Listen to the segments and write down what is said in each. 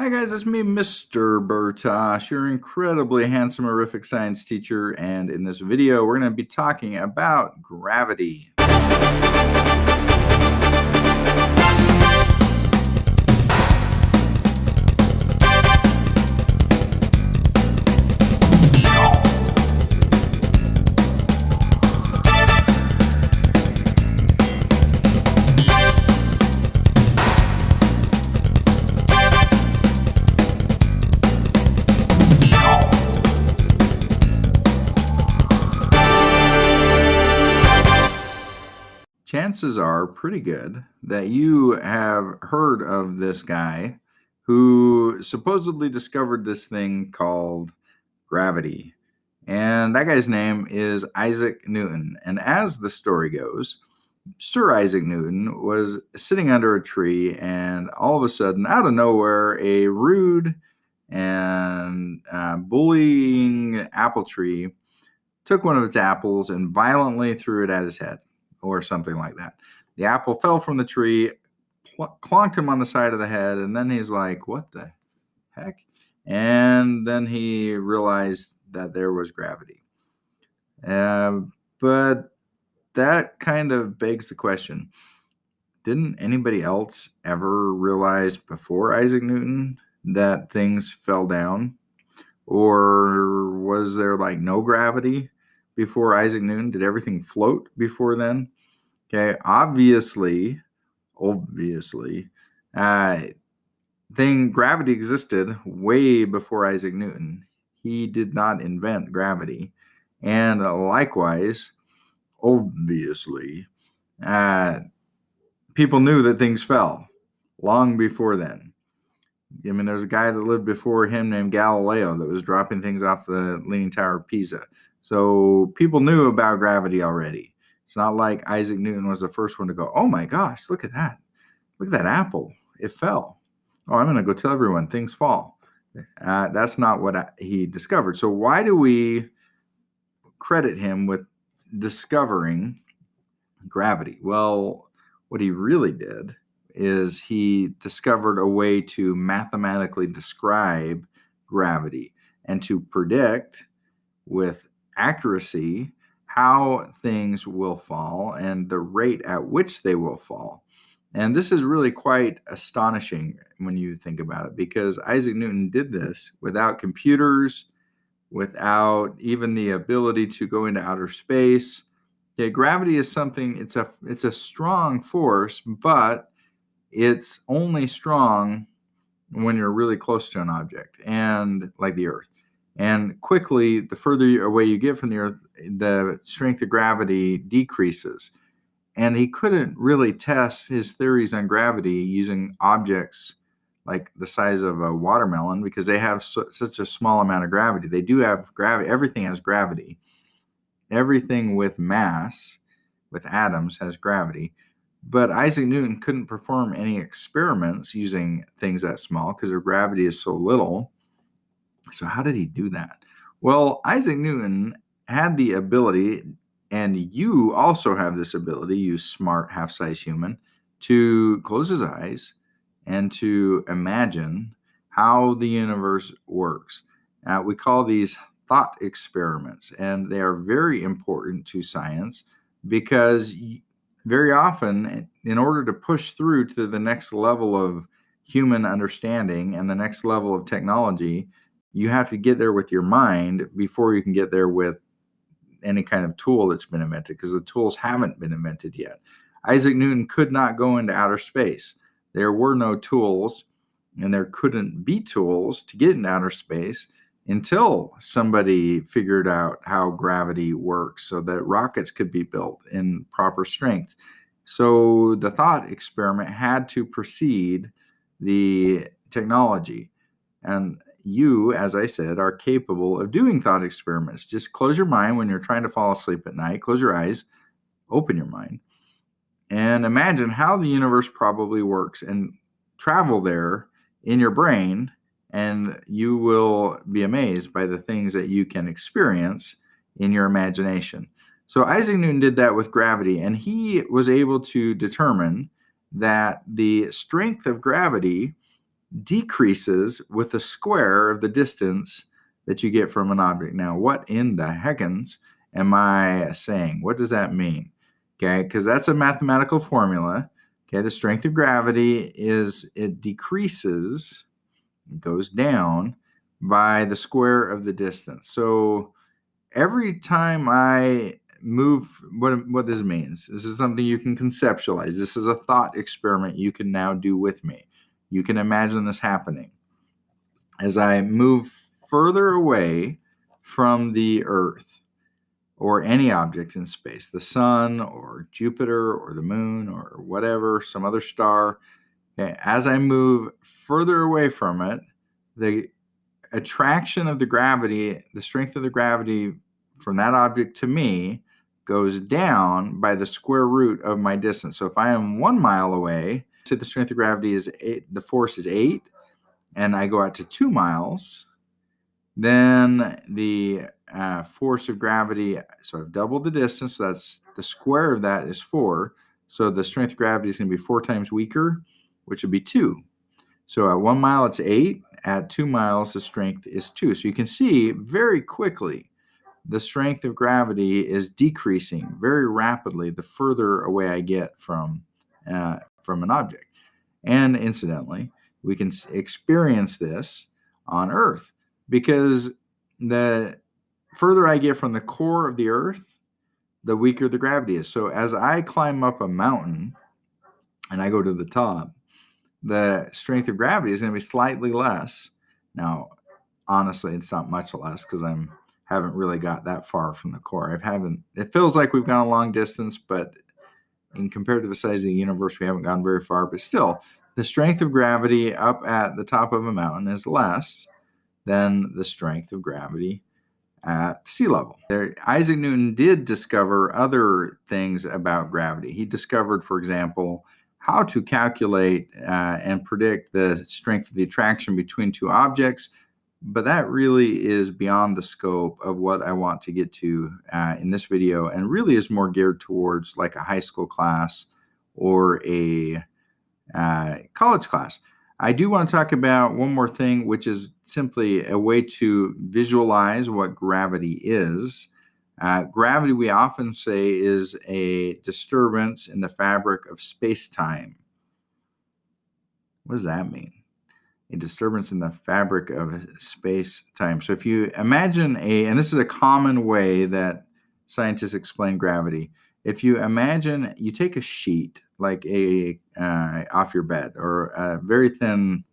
Hi guys, it's me, Mr. Bertoch, your incredibly handsome, horrific science teacher, and in this video we're going to be talking about gravity. Chances are pretty good that you have heard of this guy who supposedly discovered this thing called gravity. And that guy's name is Isaac Newton. And as the story goes, Sir Isaac Newton was sitting under a tree, and all of a sudden, out of nowhere, a rude and bullying apple tree took one of its apples and violently threw it at his head, or something like that. The apple fell from the tree, clonked him on the side of the head, and then he's like, "What the heck?" And then he realized that there was gravity. But that kind of begs the question, didn't anybody else ever realize before Isaac Newton that things fell down? Or was there like no gravity before Isaac Newton? Did everything float before then? Okay, obviously, gravity existed way before Isaac Newton. He did not invent gravity. And likewise, obviously, people knew that things fell long before then. I mean, there's a guy that lived before him named Galileo that was dropping things off the Leaning Tower of Pisa. So people knew about gravity already. It's not like Isaac Newton was the first one to go, "Oh my gosh, look at that. Look at that apple. It fell. Oh, I'm going to go tell everyone things fall." That's not what he discovered. So why do we credit him with discovering gravity? Well, what he really did is he discovered a way to mathematically describe gravity and to predict with accuracy how things will fall and the rate at which they will fall. And this is really quite astonishing when you think about it, because Isaac Newton did this without computers, without even the ability to go into outer space. Okay, gravity is something, it's a strong force, but it's only strong when you're really close to an object, and like the Earth. And quickly, the further away you get from the Earth, the strength of gravity decreases. And he couldn't really test his theories on gravity using objects like the size of a watermelon, because they have such a small amount of gravity. They do have gravity. Everything has gravity. Everything with mass, with atoms, has gravity. But Isaac Newton couldn't perform any experiments using things that small because their gravity is so little. So how did he do that? Well, Isaac Newton had the ability, and you also have this ability, you smart half-size human, to close his eyes and to imagine how the universe works. We call these thought experiments, and they are very important to science because very often, in order to push through to the next level of human understanding and the next level of technology, you have to get there with your mind before you can get there with any kind of tool that's been invented, because the tools haven't been invented yet. Isaac Newton could not go into outer space. There were no tools, and there couldn't be tools to get into outer space until somebody figured out how gravity works so that rockets could be built in proper strength. So the thought experiment had to precede the technology. And you, as I said, are capable of doing thought experiments. Just close your mind when you're trying to fall asleep at night. Close your eyes, open your mind, and imagine how the universe probably works, and travel there in your brain, and you will be amazed by the things that you can experience in your imagination. So Isaac Newton did that with gravity, and he was able to determine that the strength of gravity decreases with the square of the distance that you get from an object. Now, what in the heckens am I saying? What does that mean? Okay, because that's a mathematical formula. Okay, the strength of gravity it decreases, it goes down by the square of the distance. So every time I move, what this means, this is something you can conceptualize. This is a thought experiment you can now do with me. You can imagine this happening. As I move further away from the Earth or any object in space, the sun or Jupiter or the moon or whatever, some other star, okay, as I move further away from it, the attraction of the gravity, the strength of the gravity from that object to me goes down by the square root of my distance. So if I am 1 mile away, so the strength of gravity is 8, the force is 8, and I go out to 2 miles, then the force of gravity, so I've doubled the distance, so that's the square of that is 4. So the strength of gravity is going to be 4 times weaker, which would be 2. So at 1 mile, it's 8. At 2 miles, the strength is 2. So you can see very quickly the strength of gravity is decreasing very rapidly the further away I get from an object. And incidentally, we can experience this on Earth because the further I get from the core of the Earth, the weaker the gravity is. So as I climb up a mountain and I go to the top, the strength of gravity is going to be slightly less. Now, honestly, it's not much less because haven't really got that far from the core. It feels like we've gone a long distance, but in compared to the size of the universe, we haven't gone very far. But still, the strength of gravity up at the top of a mountain is less than the strength of gravity at sea level. Isaac Newton did discover other things about gravity. He discovered, for example, how to calculate and predict the strength of the attraction between two objects, but that really is beyond the scope of what I want to get to in this video, and really is more geared towards like a high school class or a college class. I do want to talk about one more thing, which is simply a way to visualize what gravity is. Gravity, we often say, is a disturbance in the fabric of space-time. What does that mean? A disturbance in the fabric of space-time. So if you imagine and this is a common way that scientists explain gravity. If you imagine you take a sheet like off your bed or a very thin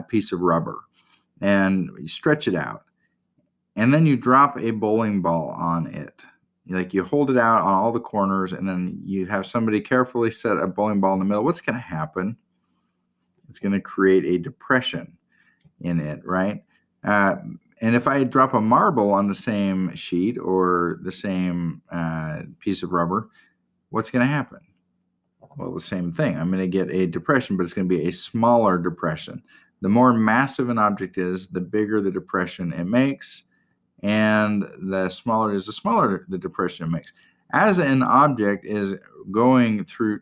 piece of rubber and you stretch it out, and then you drop a bowling ball on it. Like you hold it out on all the corners, and then you have somebody carefully set a bowling ball in the middle. What's going to happen? It's going to create a depression in it, right? And if I drop a marble on the same sheet or the same piece of rubber, what's going to happen? Well, the same thing. I'm going to get a depression, but it's going to be a smaller depression. The more massive an object is, the bigger the depression it makes, and the smaller it is, the smaller the depression it makes. As an object is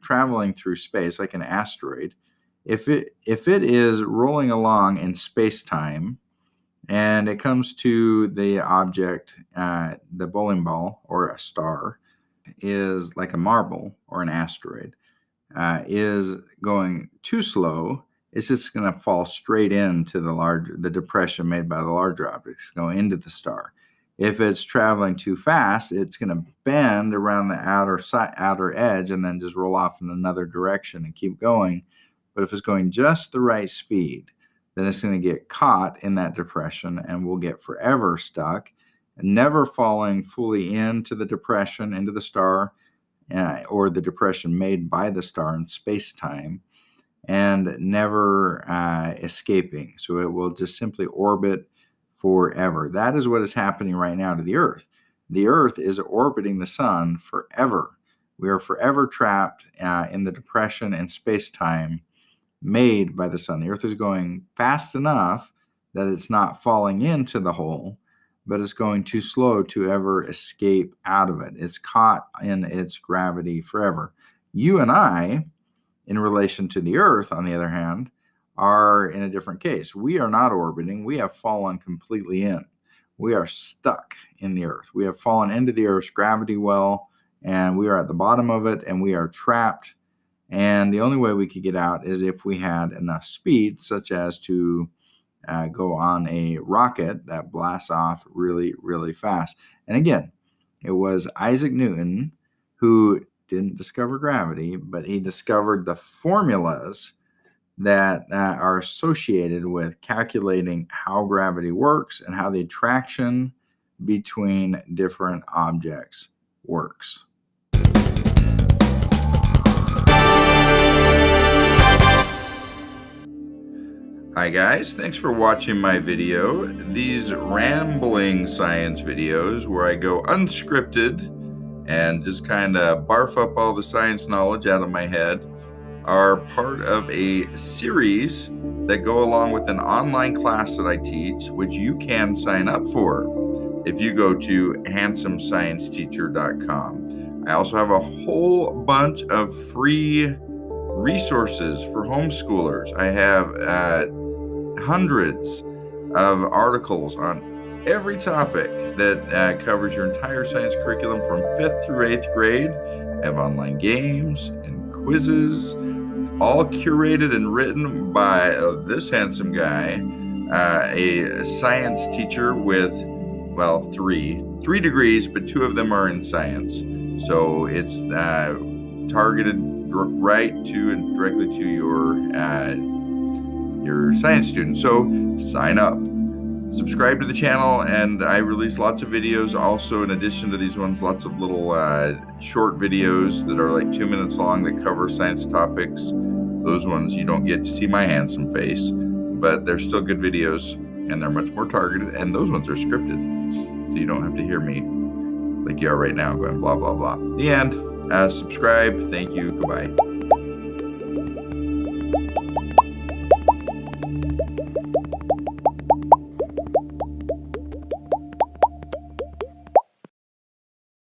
traveling through space, like an asteroid, if it is rolling along in space-time and it comes to the object, the bowling ball or a star is like a marble or an asteroid, is going too slow, it's just going to fall straight into the depression made by the larger objects, go into the star. If it's traveling too fast, it's going to bend around the outer edge and then just roll off in another direction and keep going. But if it's going just the right speed, then it's going to get caught in that depression and will get forever stuck, never falling fully into the depression, into the star, or the depression made by the star in space-time, and never escaping. So it will just simply orbit forever. That is what is happening right now to the Earth. The Earth is orbiting the sun forever. We are forever trapped in the depression and space-time made by the sun. The Earth is going fast enough that it's not falling into the hole, but it's going too slow to ever escape out of it. It's caught in its gravity forever. You and I, in relation to the Earth, on the other hand, are in a different case. We are not orbiting. We have fallen completely in. We are stuck in the Earth. We have fallen into the Earth's gravity well, and we are at the bottom of it, and we are trapped. And the only way we could get out is if we had enough speed, such as to go on a rocket that blasts off really, really fast. And again, it was Isaac Newton who didn't discover gravity, but he discovered the formulas that are associated with calculating how gravity works and how the attraction between different objects works. Hi guys, thanks for watching my video. These rambling science videos where I go unscripted and just kind of barf up all the science knowledge out of my head are part of a series that go along with an online class that I teach, which you can sign up for if you go to handsomescienceteacher.com. I also have a whole bunch of free resources for homeschoolers. I have hundreds of articles on every topic that covers your entire science curriculum from 5th through 8th grade. I have online games and quizzes, all curated and written by this handsome guy, a science teacher with, well, three degrees, but 2 of them are in science. So it's targeted right to and directly to your science students. So sign up, subscribe to the channel, and I release lots of videos. Also, in addition to these ones, lots of little short videos that are like 2 minutes long that cover science topics. Those ones you don't get to see my handsome face, but they're still good videos and they're much more targeted, and those ones are scripted, so you don't have to hear me like you are right now going blah blah blah. The end. Subscribe. Thank you. Goodbye.